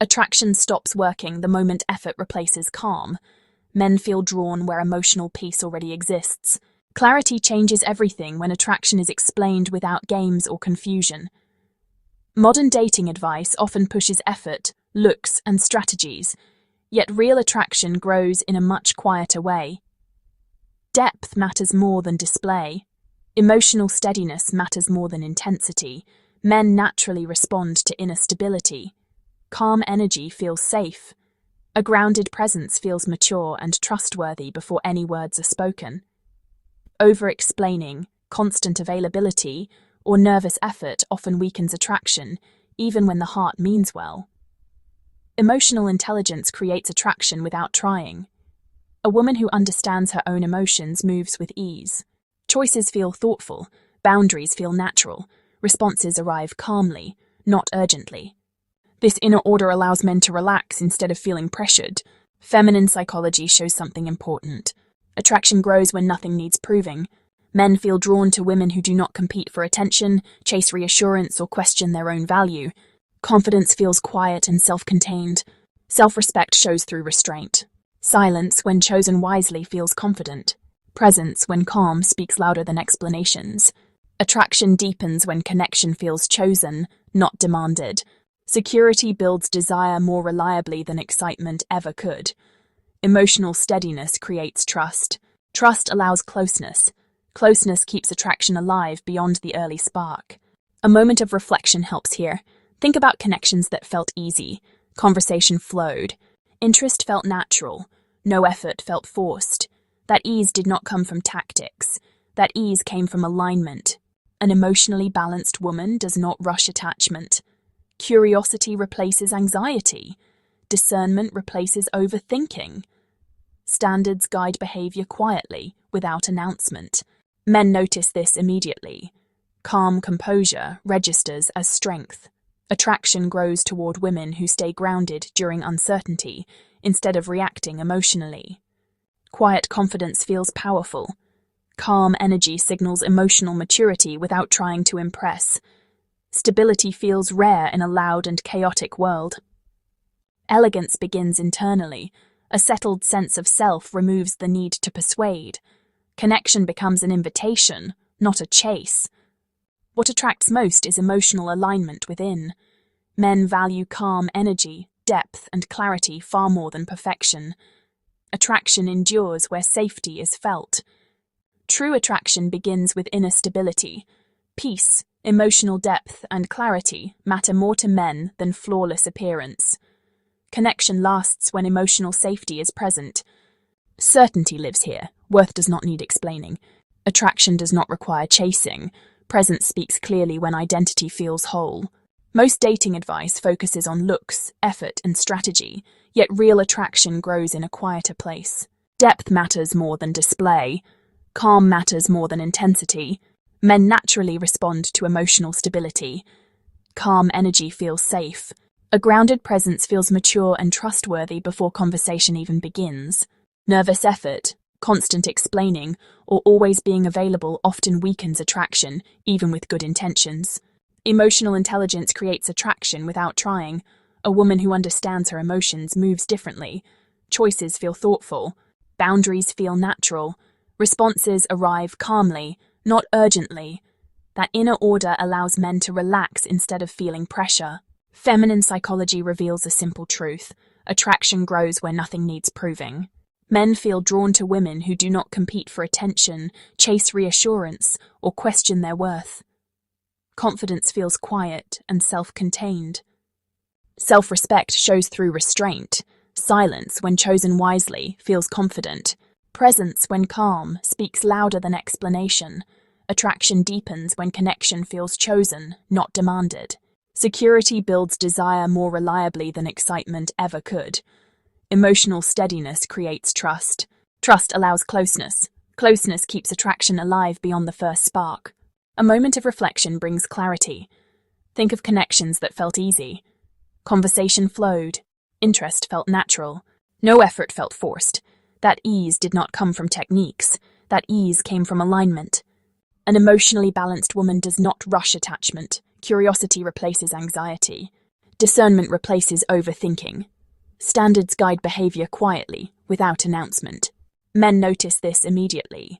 Attraction stops working the moment effort replaces calm. Men feel drawn where emotional peace already exists. Clarity changes everything when attraction is explained without games or confusion. Modern dating advice often pushes effort, looks, and strategies, yet real attraction grows in a much quieter way. Depth matters more than display. Emotional steadiness matters more than intensity. Men naturally respond to inner stability. Calm energy feels safe. A grounded presence feels mature and trustworthy before any words are spoken. Over-explaining, constant availability, or nervous effort often weakens attraction, even when the heart means well. Emotional intelligence creates attraction without trying. A woman who understands her own emotions moves with ease. Choices feel thoughtful, boundaries feel natural, responses arrive calmly, not urgently. This inner order allows men to relax instead of feeling pressured. Feminine psychology shows something important. Attraction grows when nothing needs proving. Men feel drawn to women who do not compete for attention, chase reassurance, or question their own value. Confidence feels quiet and self-contained. Self-respect shows through restraint. Silence, when chosen wisely, feels confident. Presence, when calm, speaks louder than explanations. Attraction deepens when connection feels chosen, not demanded. Security builds desire more reliably than excitement ever could. Emotional steadiness creates trust. Trust allows closeness. Closeness keeps attraction alive beyond the early spark. A moment of reflection helps here. Think about connections that felt easy. Conversation flowed. Interest felt natural. No effort felt forced. That ease did not come from tactics. That ease came from alignment. An emotionally balanced woman does not rush attachment. Curiosity replaces anxiety. Discernment replaces overthinking. Standards guide behavior quietly, without announcement. Men notice this immediately. Calm composure registers as strength. Attraction grows toward women who stay grounded during uncertainty, instead of reacting emotionally. Quiet confidence feels powerful. Calm energy signals emotional maturity without trying to impress. Stability feels rare in a loud and chaotic world. Elegance begins internally. A settled sense of self removes the need to persuade. Connection becomes an invitation, not a chase. What attracts most is emotional alignment within. Men value calm energy, depth, and clarity far more than perfection. Attraction endures where safety is felt. True attraction begins with inner stability. Peace, emotional depth, and clarity matter more to men than flawless appearance. Connection lasts when emotional safety is present. Certainty lives here. Worth does not need explaining. Attraction does not require chasing. Presence speaks clearly when identity feels whole. Most dating advice focuses on looks, effort, and strategy, yet real attraction grows in a quieter place. Depth matters more than display. Calm matters more than intensity. Men naturally respond to emotional stability. Calm energy feels safe. A grounded presence feels mature and trustworthy before conversation even begins. Nervous effort, constant explaining, or always being available often weakens attraction, even with good intentions. Emotional intelligence creates attraction without trying. A woman who understands her emotions moves differently. Choices feel thoughtful. Boundaries feel natural. Responses arrive calmly, not urgently. That inner order allows men to relax instead of feeling pressure. Feminine psychology reveals a simple truth. Attraction grows where nothing needs proving. Men feel drawn to women who do not compete for attention, chase reassurance, or question their worth. Confidence feels quiet and self-contained. Self-respect shows through restraint. Silence, when chosen wisely, feels confident. Presence, when calm, speaks louder than explanation. Attraction deepens when connection feels chosen, not demanded. Security builds desire more reliably than excitement ever could. Emotional steadiness creates trust. Trust allows closeness. Closeness keeps attraction alive beyond the first spark. A moment of reflection brings clarity. Think of connections that felt easy. Conversation flowed. Interest felt natural. No effort felt forced. That ease did not come from techniques. That ease came from alignment. An emotionally balanced woman does not rush attachment. Curiosity replaces anxiety. Discernment replaces overthinking. Standards guide behavior quietly, without announcement. Men notice this immediately.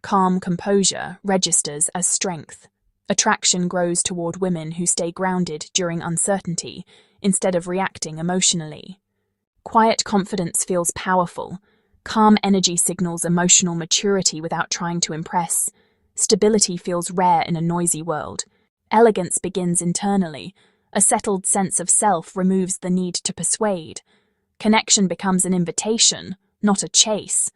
Calm composure registers as strength. Attraction grows toward women who stay grounded during uncertainty, instead of reacting emotionally. Quiet confidence feels powerful. Calm energy signals emotional maturity without trying to impress. Stability feels rare in a noisy world. Elegance begins internally. A settled sense of self removes the need to persuade. Connection becomes an invitation, not a chase.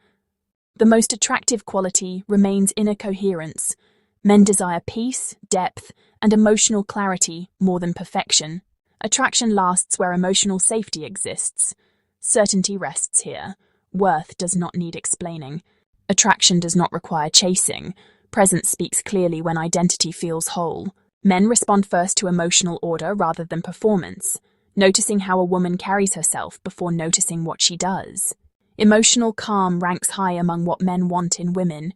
The most attractive quality remains inner coherence. Men desire peace, depth, and emotional clarity more than perfection. Attraction lasts where emotional safety exists. Certainty rests here. Worth does not need explaining. Attraction does not require chasing. Presence speaks clearly when identity feels whole. Men respond first to emotional order rather than performance, noticing how a woman carries herself before noticing what she does. Emotional calm ranks high among what men want in women.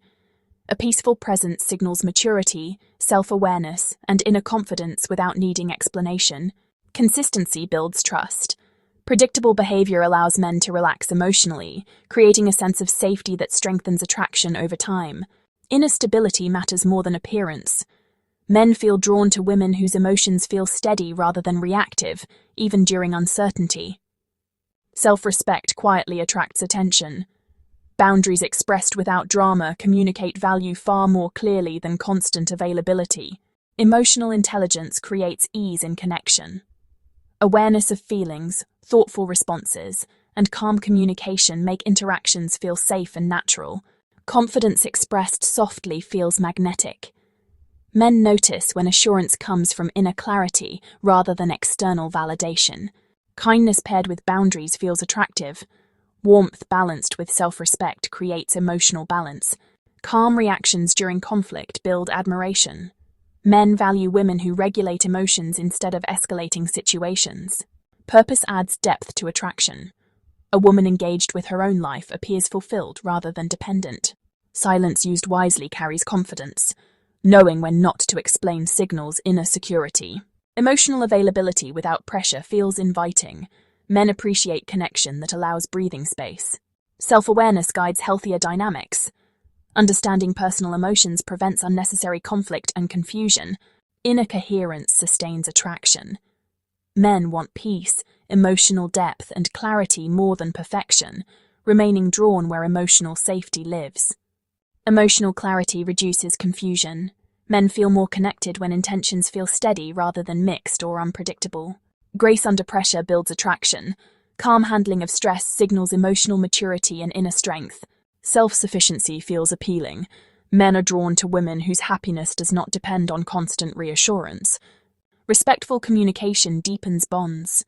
A peaceful presence signals maturity, self-awareness, and inner confidence without needing explanation. Consistency builds trust. Predictable behavior allows men to relax emotionally, creating a sense of safety that strengthens attraction over time. Inner stability matters more than appearance. Men feel drawn to women whose emotions feel steady rather than reactive, even during uncertainty. Self-respect quietly attracts attention. Boundaries expressed without drama communicate value far more clearly than constant availability. Emotional intelligence creates ease in connection. Awareness of feelings, thoughtful responses, and calm communication make interactions feel safe and natural. Confidence expressed softly feels magnetic. Men notice when assurance comes from inner clarity rather than external validation. Kindness paired with boundaries feels attractive. Warmth balanced with self-respect creates emotional balance. Calm reactions during conflict build admiration. Men value women who regulate emotions instead of escalating situations. Purpose adds depth to attraction. A woman engaged with her own life appears fulfilled rather than dependent. Silence used wisely carries confidence. Knowing when not to explain signals inner security. Emotional availability without pressure feels inviting. Men appreciate connection that allows breathing space. Self-awareness guides healthier dynamics. Understanding personal emotions prevents unnecessary conflict and confusion. Inner coherence sustains attraction. Men want peace, emotional depth, and clarity more than perfection, remaining drawn where emotional safety lives. Emotional clarity reduces confusion. Men feel more connected when intentions feel steady rather than mixed or unpredictable. Grace under pressure builds attraction. Calm handling of stress signals emotional maturity and inner strength. Self-sufficiency feels appealing. Men are drawn to women whose happiness does not depend on constant reassurance. Respectful communication deepens bonds.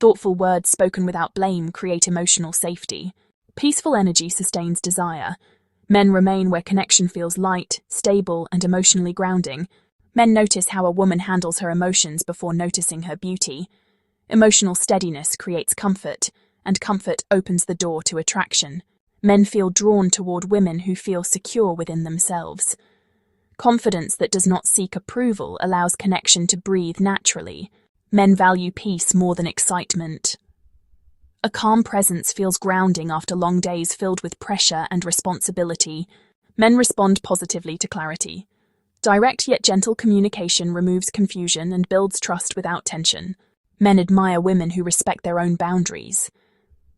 Thoughtful words spoken without blame create emotional safety. Peaceful energy sustains desire. Men remain where connection feels light, stable, and emotionally grounding. Men notice how a woman handles her emotions before noticing her beauty. Emotional steadiness creates comfort, and comfort opens the door to attraction. Men feel drawn toward women who feel secure within themselves. Confidence that does not seek approval allows connection to breathe naturally. Men value peace more than excitement. A calm presence feels grounding after long days filled with pressure and responsibility. Men respond positively to clarity. Direct yet gentle communication removes confusion and builds trust without tension. Men admire women who respect their own boundaries.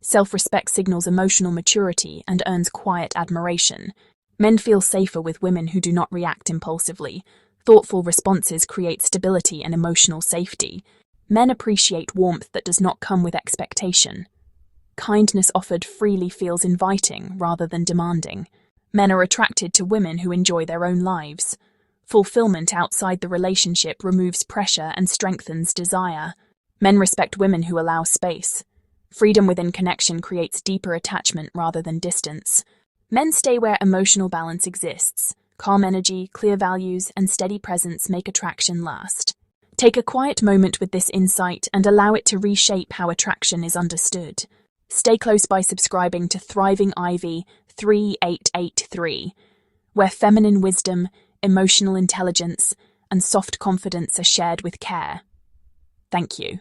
Self-respect signals emotional maturity and earns quiet admiration. Men feel safer with women who do not react impulsively. Thoughtful responses create stability and emotional safety. Men appreciate warmth that does not come with expectation. Kindness offered freely feels inviting rather than demanding. Men are attracted to women who enjoy their own lives. Fulfillment outside the relationship removes pressure and strengthens desire. Men respect women who allow space. Freedom within connection creates deeper attachment rather than distance. Men stay where emotional balance exists. Calm energy, clear values, and steady presence make attraction last. Take a quiet moment with this insight and allow it to reshape how attraction is understood. Stay close by subscribing to Thriving Ivy 3883, where feminine wisdom, emotional intelligence, and soft confidence are shared with care. Thank you.